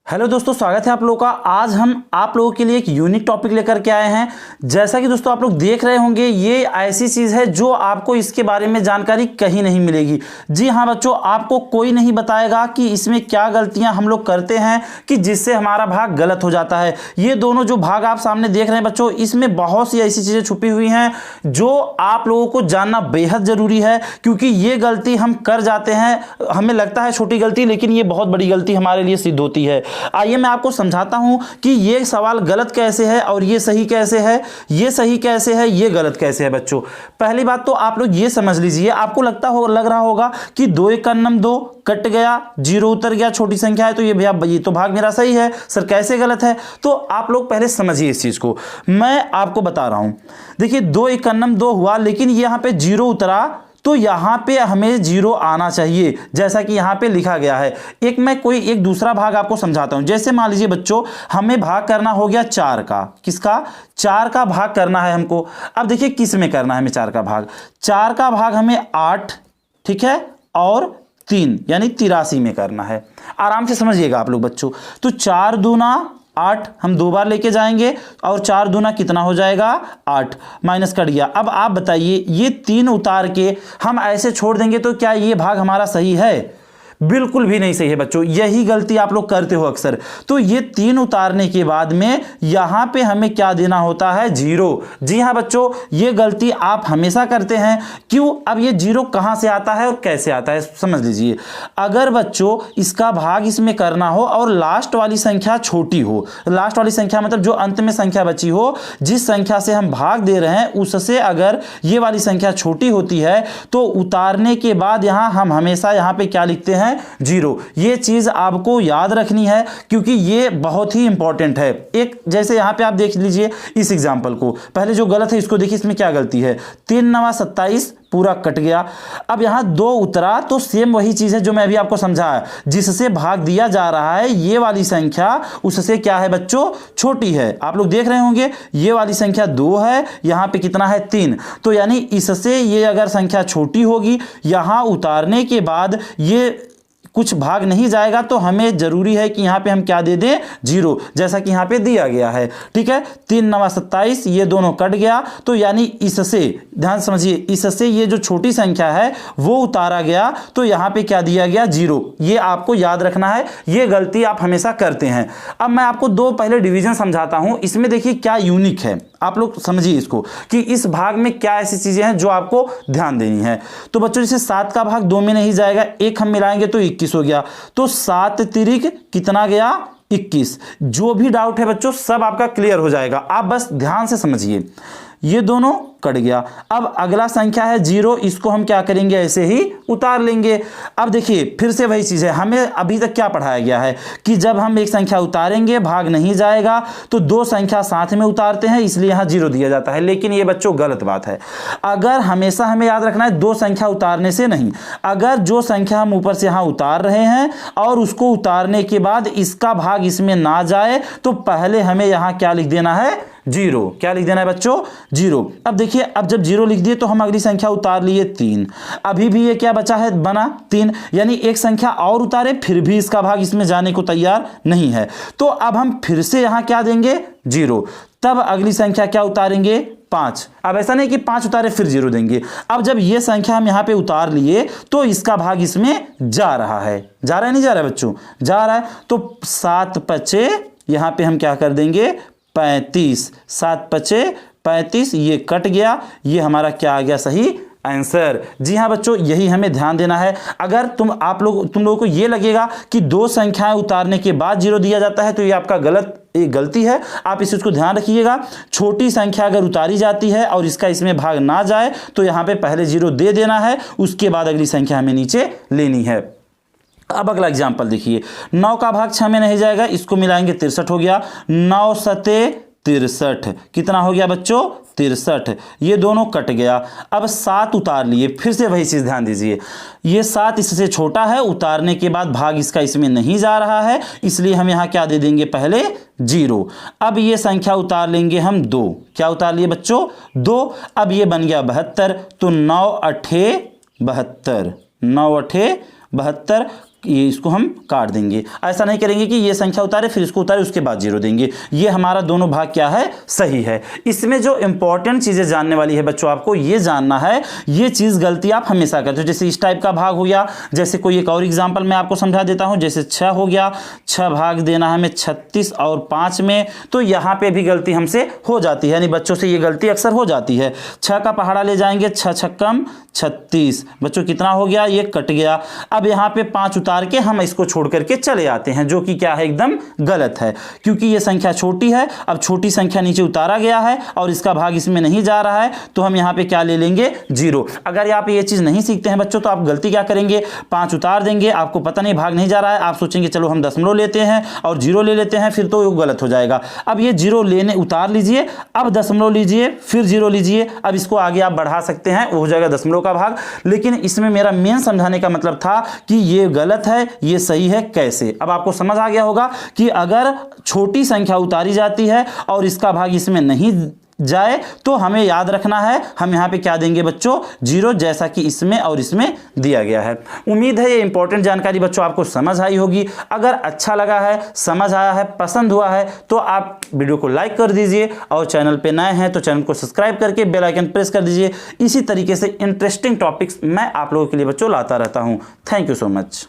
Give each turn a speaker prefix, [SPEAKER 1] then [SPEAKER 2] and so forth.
[SPEAKER 1] Hello दोस्तों, स्वागत है आप लोगों का। आज हम आप लोगों के लिए एक यूनिक टॉपिक लेकर के आए हैं। जैसा कि दोस्तों आप लोग देख रहे होंगे, ये ऐसी चीज़ है जो आपको इसके बारे में जानकारी कहीं नहीं मिलेगी। जी हाँ बच्चों, आपको कोई नहीं बताएगा कि इसमें क्या गलतियां हम लोग करते हैं कि जिससे हमारा भाग गलत हो जाता है। ये दोनों जो भाग आप सामने देख रहे हैं बच्चों, इसमें बहुत सी ऐसी चीज़ें छुपी हुई हैं जो आप लोगों को जानना बेहद ज़रूरी है, क्योंकि ये गलती हम कर जाते हैं। हमें लगता है छोटी गलती, लेकिन ये बहुत बड़ी गलती हमारे लिए सिद्ध होती है। आइए मैं आपको समझाता हूं कि ये सवाल गलत कैसे है और ये सही कैसे है, ये सही कैसे है, ये गलत कैसे है। बच्चों, पहली बात तो आप लोग ये समझ लीजिए, आपको लग रहा होगा कि 2 × 2 कट गया, 0 उतर गया, छोटी संख्या है तो ये भैया ये तो भाग मेरा सही है, सर कैसे गलत है। तो आप लोग पहले समझिए इस चीज को, मैं आपको बता रहा हूं। देखिए 2 × 2 हुआ, लेकिन यहां पे 0 उतरा तो यहां पे हमें 0 आना चाहिए, जैसा कि यहां पे लिखा गया है। मैं कोई एक दूसरा भाग आपको समझाता हूं। जैसे मान लीजिए बच्चों, हमें भाग करना हो गया 4 का। किसका? 4 का भाग करना है हमको। अब देखिए किस में करना है हमें 4 का भाग। 4 का भाग हमें 8, ठीक है, और 3 यानी 83 में करना है। आराम से समझिएगा आप लोग बच्चों। तो 4 दूना 8 हम 2 बार लेके जाएंगे, और 4 दूना कितना हो जाएगा? 8, माइनस कट गया। अब आप बताइए, ये 3 उतार के हम ऐसे छोड़ देंगे तो क्या ये भाग हमारा सही है? बिल्कुल भी नहीं सही है बच्चों। यही गलती आप लोग करते हो अक्सर। तो ये 3 उतारने के बाद में यहां पे हमें क्या देना होता है? 0। जी हां बच्चों, ये गलती आप हमेशा करते हैं। क्यों? अब ये 0 कहां से आता है और कैसे आता है समझ लीजिए। अगर बच्चों इसका भाग इसमें करना हो और लास्ट वाली संख्या छोटी हो, लास्ट वाली संख्या मतलब जो अंत में संख्या बची हो, जिस संख्या से हम भाग दे रहे हैं उससे अगर ये वाली संख्या छोटी होती है तो उतारने के बाद यहां हम हमेशा यहां पे क्या लिखते हैं? 0। ये चीज आपको याद रखनी है, क्योंकि ये बहुत ही इंपॉर्टेंट है। एक जैसे यहां पे आप देख लीजिए इस एग्जांपल को, पहले जो गलत है इसको देखिए, इसमें क्या गलती है? 3 × 9 = 27, पूरा कट गया। अब यहां 2 उतरा तो सेम वही चीज है जो मैं अभी आपको समझाया, जिससे भाग दिया जा रहा है ये वाली संख्या उससे क्या है बच्चों? छोटी है। आप लोग देख रहे होंगे ये वाली संख्या 2 है, यहां पे कितना है? 3। तो यानी इससे ये अगर संख्या छोटी होगी, यहां उतारने के बाद ये कुछ भाग नहीं जाएगा, तो हमें जरूरी है कि यहां पे हम क्या दे दें? 0, जैसा कि यहां पे दिया गया है। ठीक है, 3 × 9 = 27, ये दोनों कट गया। तो यानी इससे, ध्यान समझिए, इससे ये जो छोटी संख्या है वो उतारा गया, तो यहां पे क्या दिया गया? 0। ये आपको याद रखना है, ये गलती आप हमेशा करते हैं। अब मैं आपको 2 पहले डिवीजन समझाता हूं। इसमें देखिए क्या यूनिक है, आप लोग समझिए इसको कि इस भाग में क्या ऐसी चीजें हैं जो आपको ध्यान देनी है। तो बच्चों जैसे 7 का भाग 2 में नहीं जाएगा, 1 हम मिलाएंगे तो 21 हो गया। तो 7 तिरिक कितना गया? 21। जो भी डाउट है बच्चों सब आपका क्लियर हो जाएगा, आप बस ध्यान से समझिए। ये दोनों कट गया। अब अगला संख्या है 0, इसको हम क्या करेंगे? ऐसे ही उतार लेंगे। अब देखिए फिर से वही चीज है, हमें अभी तक क्या पढ़ाया गया है कि जब हम एक संख्या उतारेंगे भाग नहीं जाएगा तो 2 संख्या साथ में उतारते हैं, इसलिए यहां 0 दिया जाता है। लेकिन ये बच्चों गलत बात है। अगर हमेशा हमें याद रखना है 2 संख्या उतारने से नहीं, अगर जो संख्या हम ऊपर से यहां उतार रहे हैं और उसको उतारने के बाद इसका भाग इसमें ना जाए, तो पहले हमें यहां क्या लिख देना है? 0। क्या लिख देना है बच्चों? 0। अब देखिए, अब जब 0 लिख दिए तो हम अगली संख्या उतार लिए 3। अभी भी ये क्या बचा है? बना 3, यानी एक संख्या और उतारे, फिर भी इसका भाग इसमें जाने को तैयार नहीं है। तो अब हम फिर से यहां क्या देंगे? 0। तब अगली संख्या क्या उतारेंगे? 5। अब ऐसा नहीं कि 5 उतारे फिर 0 देंगे। अब जब ये संख्या हम यहां पे उतार लिए तो इसका भाग इसमें जा रहा है। जा रहा है नहीं जा रहा है बच्चों? जा रहा है। तो 7 × 5 यहां पे हम क्या कर देंगे? 35। 7 × 5 = 35, ये कट गया। ये हमारा क्या आ गया? सही आंसर। जी हां बच्चों, यही हमें ध्यान देना है। अगर तुम लोगों को ये लगेगा कि 2 संख्याएं उतारने के बाद 0 दिया जाता है, तो ये आपका गलती है। आप इस चीज को ध्यान रखिएगा। छोटी संख्या अगर उतारी जाती है और इसका इसमें भाग ना जाए, तो यहां पे पहले 0 दे देना है, उसके बाद अगली संख्या हमें नीचे लेनी है। अब अगला एग्जाम्पल देखिए, 9 का भाग 6 में नहीं जाएगा, इसको मिलाएंगे 63 हो गया। 9 × 7 = 63, कितना हो गया बच्चों? 63। ये दोनों कट गया। अब 7 उतार लिए, फिर से वही चीज ध्यान दीजिए, ये 7 इससे छोटा है, उतारने के बाद भाग इसका इसमें नहीं जा रहा है, इसलिए हम यहां क्या दे देंगे? पहले 0। अब ये संख्या उतार लेंगे हम 2। क्या उतार लिए बच्चों? 2। अब ये बन गया 72, तो 9 × 8 = 72। 9 × 8 = 72, ये इसको हम काट देंगे। ऐसा नहीं करेंगे कि ये संख्या उतारे फिर इसको उतारे उसके बाद 0 देंगे। ये हमारा दोनों भाग क्या है, सही है। इसमें जो इंपॉर्टेंट चीज़ें जानने वाली है बच्चों, आपको ये जानना है, ये चीज़ गलती आप हमेशा करते हो। जैसे इस टाइप का भाग हो गया, जैसे कोई एक और एग्जाम्पल मैं आपको समझा देता हूँ। जैसे 6 हो गया, 6 भाग देना है हमें 36 और 5 में, तो यहाँ पे भी गलती हमसे हो जाती है, यानी बच्चों से ये गलती अक्सर हो जाती है। 6 का पहाड़ा ले जाएंगे, 6 छक्कम 36, बच्चों कितना हो गया, ये कट गया। अब यहाँ पे 5 उतार के हम इसको छोड़ करके चले आते हैं, जो कि क्या है, एकदम गलत है, क्योंकि ये संख्या छोटी है। अब छोटी संख्या नीचे उतारा गया है और इसका भाग इसमें नहीं जा रहा है, तो हम यहाँ पे क्या ले लेंगे, 0। अगर आप ये चीज़ नहीं सीखते हैं बच्चों, तो आप गलती क्या करेंगे, 5 उतार देंगे, आपको पता नहीं भाग नहीं जा रहा है, आप सोचेंगे चलो हम दशमलव लेते हैं और 0 ले लेते हैं, फिर तो वो गलत हो जाएगा। अब ये 0 लेने उतार लीजिए, अब दशमलव लीजिए, फिर 0 लीजिए, अब इसको आगे आप बढ़ा सकते हैं, वो हो जाएगा दशमलव का भाग। लेकिन इसमें मेरा मेन समझाने का मतलब था कि ये गलत है, ये सही है, कैसे। अब आपको समझ आ गया होगा कि अगर छोटी संख्या उतारी जाती है और इसका भाग इसमें नहीं जाए, तो हमें याद रखना है, हम यहाँ पे क्या देंगे बच्चों, 0, जैसा कि इसमें और इसमें दिया गया है। उम्मीद है ये इंपॉर्टेंट जानकारी बच्चों आपको समझ आई होगी। अगर अच्छा लगा है, समझ आया है, पसंद हुआ है, तो आप वीडियो को लाइक कर दीजिए और चैनल पे नए हैं तो चैनल को सब्सक्राइब करके बेल आइकन प्रेस कर दीजिए। इसी तरीके से इंटरेस्टिंग टॉपिक्स मैं आप लोगों के लिए बच्चों लाता रहता हूँ। Thank you so much.